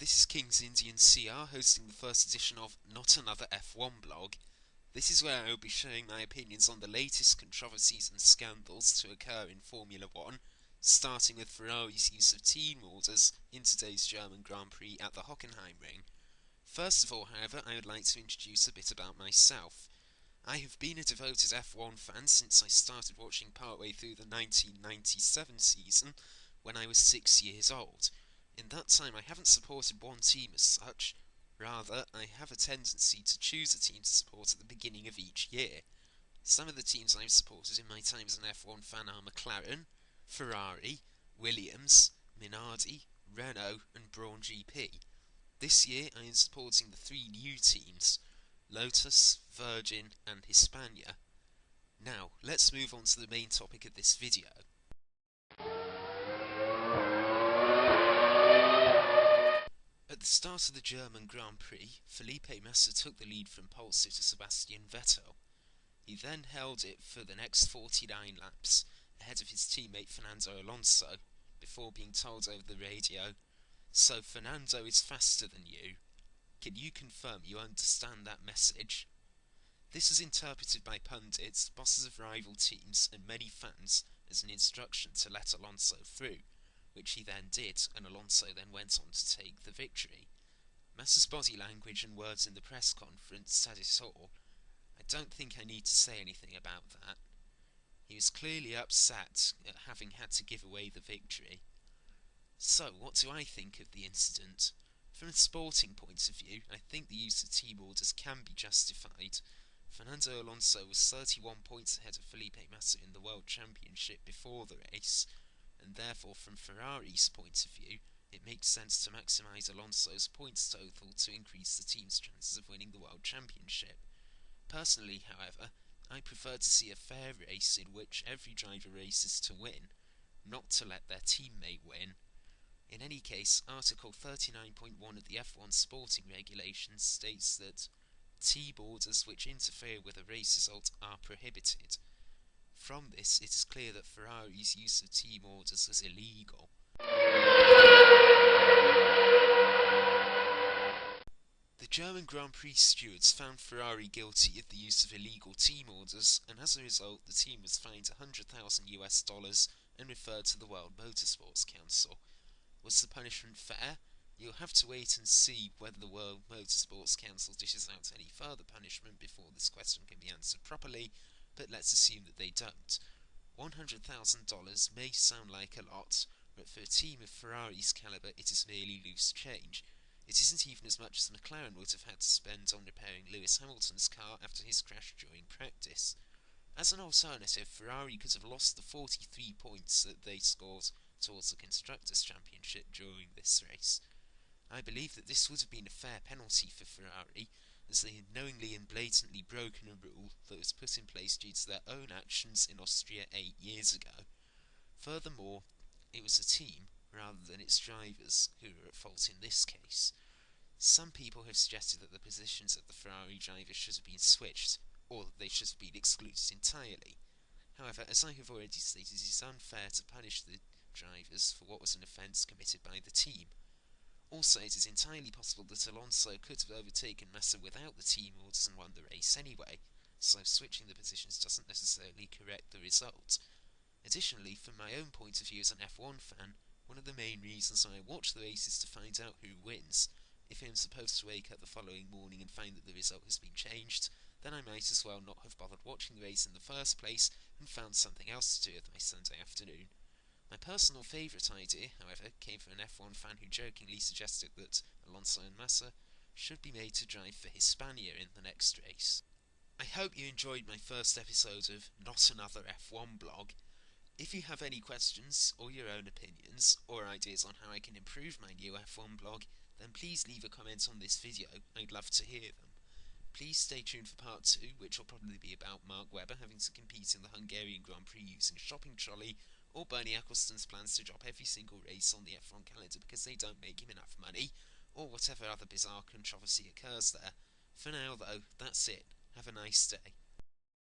This is King's Indian CR hosting the first edition of Not Another F1 blog. This is where I will be sharing my opinions on the latest controversies and scandals to occur in Formula 1, starting with Ferrari's use of team orders in today's German Grand Prix at the Hockenheim Ring. First of all, however, I would like to introduce a bit about myself. I have been a devoted F1 fan since I started watching partway through the 1997 season when I was 6 years old. In that time I haven't supported one team as such, rather I have a tendency to choose a team to support at the beginning of each year. Some of the teams I've supported in my time as an F1 fan are McLaren, Ferrari, Williams, Minardi, Renault and Braun GP. This year I am supporting the three new teams, Lotus, Virgin and Hispania. Now, let's move on to the main topic of this video. At the start of the German Grand Prix, Felipe Massa took the lead from pole sitter Sebastian Vettel. He then held it for the next 49 laps, ahead of his teammate Fernando Alonso, before being told over the radio, "So Fernando is faster than you. Can you confirm you understand that message?" This was interpreted by pundits, bosses of rival teams and many fans as an instruction to let Alonso through, which he then did, and Alonso then went on to take the victory. Massa's body language and words in the press conference said it all. I don't think I need to say anything about that. He was clearly upset at having had to give away the victory. So, what do I think of the incident? From a sporting point of view, I think the use of team orders can be justified. Fernando Alonso was 31 points ahead of Felipe Massa in the World Championship before the race, and therefore from Ferrari's point of view, it makes sense to maximise Alonso's points total to increase the team's chances of winning the World Championship. Personally, however, I prefer to see a fair race in which every driver races to win, not to let their teammate win. In any case, Article 39.1 of the F1 sporting regulations states that team orders which interfere with a race result are prohibited. From this, it is clear that Ferrari's use of team orders was illegal. The German Grand Prix stewards found Ferrari guilty of the use of illegal team orders, and as a result, the team was fined $100,000 and referred to the World Motorsports Council. Was the punishment fair? You'll have to wait and see whether the World Motorsports Council dishes out any further punishment before this question can be answered properly, but let's assume that they don't. $100,000 may sound like a lot, but for a team of Ferrari's calibre it is merely loose change. It isn't even as much as McLaren would have had to spend on repairing Lewis Hamilton's car after his crash during practice. As an alternative, Ferrari could have lost the 43 points that they scored towards the Constructors' Championship during this race. I believe that this would have been a fair penalty for Ferrari, as they had knowingly and blatantly broken a rule that was put in place due to their own actions in Austria 8 years ago. Furthermore, it was a team, rather than its drivers, who were at fault in this case. Some people have suggested that the positions of the Ferrari drivers should have been switched, or that they should have been excluded entirely. However, as I have already stated, it is unfair to punish the drivers for what was an offence committed by the team. Also, it is entirely possible that Alonso could have overtaken Massa without the team orders and won the race anyway, so switching the positions doesn't necessarily correct the result. Additionally, from my own point of view as an F1 fan, one of the main reasons I watch the race is to find out who wins. If I am supposed to wake up the following morning and find that the result has been changed, then I might as well not have bothered watching the race in the first place and found something else to do with my Sunday afternoon. My personal favourite idea, however, came from an F1 fan who jokingly suggested that Alonso and Massa should be made to drive for Hispania in the next race. I hope you enjoyed my first episode of Not Another F1 blog. If you have any questions, or your own opinions, or ideas on how I can improve my new F1 blog, then please leave a comment on this video. I'd love to hear them. Please stay tuned for part 2, which will probably be about Mark Webber having to compete in the Hungarian Grand Prix using a shopping trolley, or Bernie Ecclestone's plans to drop every single race on the F1 calendar because they don't make him enough money, or whatever other bizarre controversy occurs there. For now though, that's it. Have a nice day.